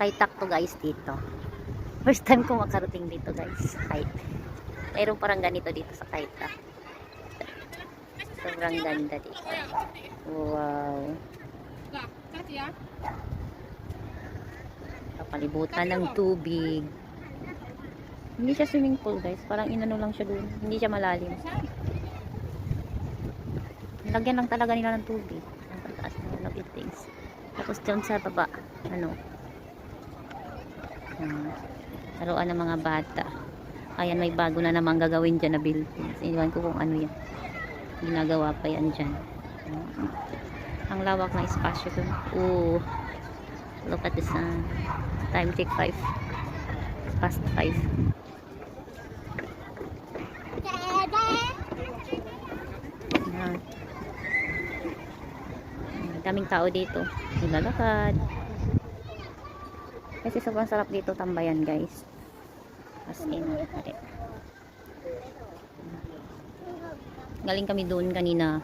Kaitak to guys dito. First time ko makarating dito guys. Mayroon parang ganito dito sa Kaitak. Sobrang ganda dito. Wow. Kapalibutan ng tubig. Hindi siya swimming pool guys. Parang inano lang siya doon. Hindi siya malalim. Lagyan lang talaga nila ng tubig. Ang pagtaas ng things. Tapos dyan sa baba. Ano? Laruan ng mga bata. Ayan, may bago na namang gagawin dyan na buildings. Iniwan ko kung ano yan. Ginagawa pa yan dyan. Ang lawak ng espasyo doon. Ooh. Look at the sun. Time check 5. Past 5. Daming tao dito. Nilalakad. Kasi sobrang sarap dito tambayan guys. As in. Galing kami doon kanina.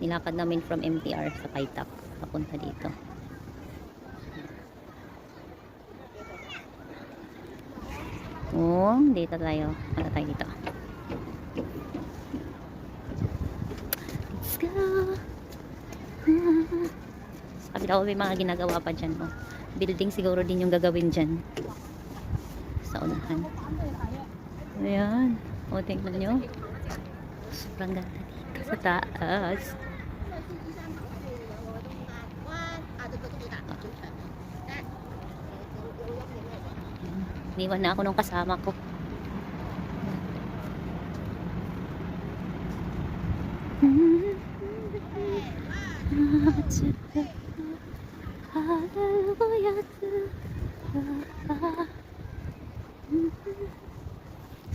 Nilakad namin from MTR sa Kaitak. Papunta dito. Oh, dito tayo. Ano tayo dito? Let's go! Sa kabila may mga ginagawa pa dyan. Oh. Building siguro din yung gagawin dyan. Sa unahan. Ayan. O, tingnan nyo. Sobrang ganda dito sa taas. Iniwan na ako nung kasama ko.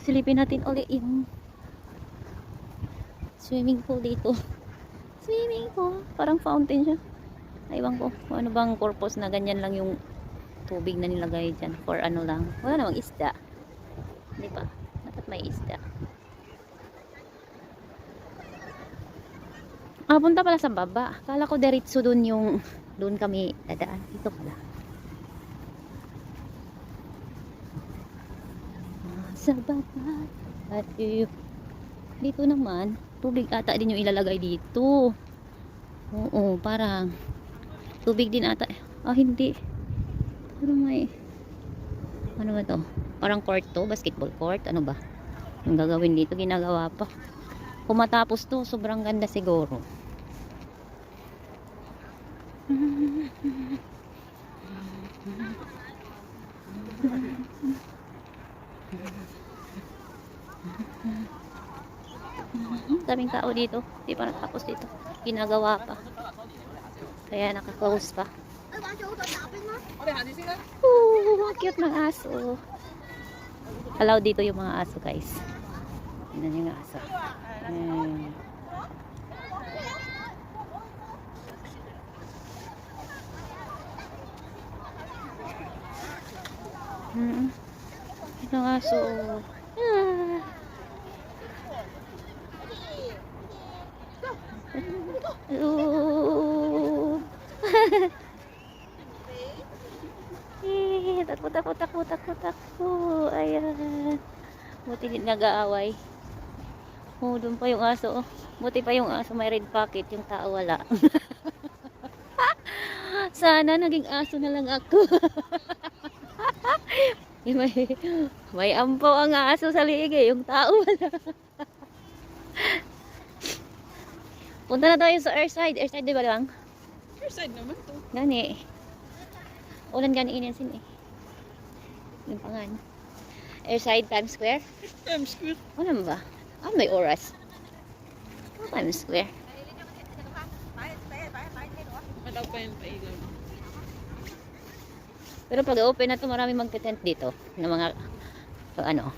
Silipin natin ulit yung swimming pool dito. Swimming pool. Parang fountain siya. Aywan ko. Ano bang purpose na ganyan lang yung tubig na nilagay dyan. For ano lang. Wala namang isda. Di ba? Dapat may isda. Ah, punta pala sa baba. Kala ko diretso dun yung dun kami dadaan. Dito pala. Sa baba. At dito naman, tubig ata din yung ilalagay dito. Oo, parang tubig din ata. Ah, hindi. Parang may ano ba to? Parang court to, basketball court. Ano ba? Yung gagawin dito, ginagawa pa. Kung matapos to, sobrang ganda siguro. Daming tao dito. Di pa natapos dito. Ginagawa pa. Kaya naka-close pa. Cute ng aso. Allow dito yung mga aso guys. Tingnan yung aso. Yung aso. Takbo. Ayan. Buti din nag-aaway. Oh, doon pa yung aso. Buti pa yung aso may red pocket. Yung tao wala. Sana naging aso na lang ako. may ampaw ang aso sa liig eh. Yung tao wala. Punta na tayo sa airside. Airside di ba lang? Airside naman to. Gani. Ulan gani inensin eh. Yung pangan. Airside Times Square? Times Square. Ano ba? Ah, may oras. Times Square. Madaw pa yung pailaw. Pero pag open na to, marami magte-tent dito. Ng mga, ano.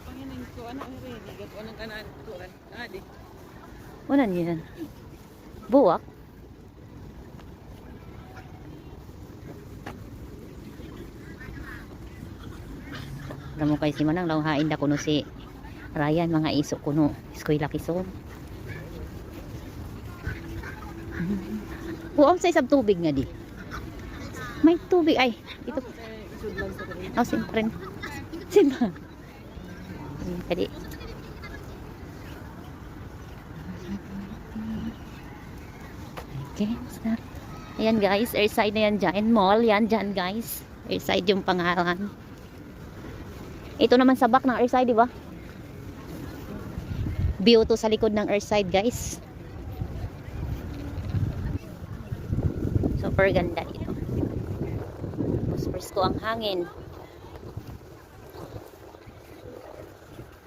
Panginin ko, ano ang rin? Gato ng kanaan ko. Adi. Wala niyan. Buwak. Alam mo kay si Manang lauhain da kuno si Ryan mga iso kuno. Eskwela kison. Buwak sa isang tubig nga di. May tubig. Ay, ito. Isud lang sa rin. Oh, siyempre. Siyempre. Tadi. Okay, stop. Ayan guys, airside na yan dyan. Mall, yan dyan guys. Airside yung pangalan. Ito naman sa back ng airside, di ba? View to sa likod ng airside guys. Super ganda dito. Mas presko ang hangin.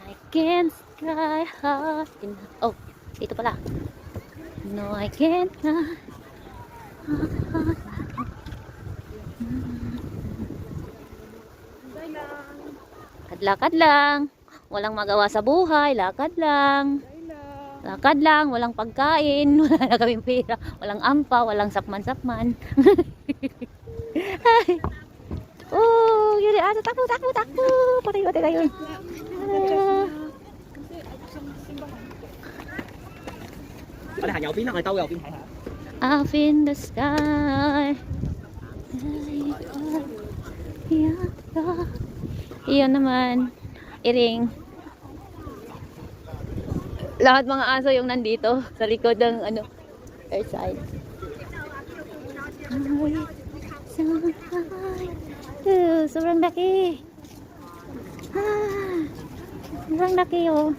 I can't sky high. Oh, dito pala. No, I can't. Lakad lang. Walang magawa sa buhay. Lakad lang. Lakad lang. Walang pagkain. Wala na kaming pera. Walang ampa. Walang sapman-sapman. Oh, yun. Ah, takbo. Patay kayo. Up in the sky. Iyon naman. Iring. Lahat mga aso yung nandito sa likod ng airside. Sobrang laki. Sobrang laki oh.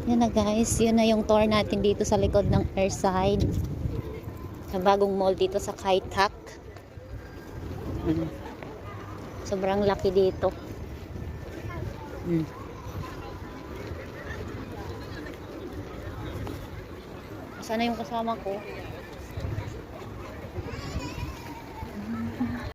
Yan na guys, yun na yung tour natin dito sa likod ng airside. Sa bagong mall dito sa Kai Tak. Sobrang laki dito. Sana yung kasama ko.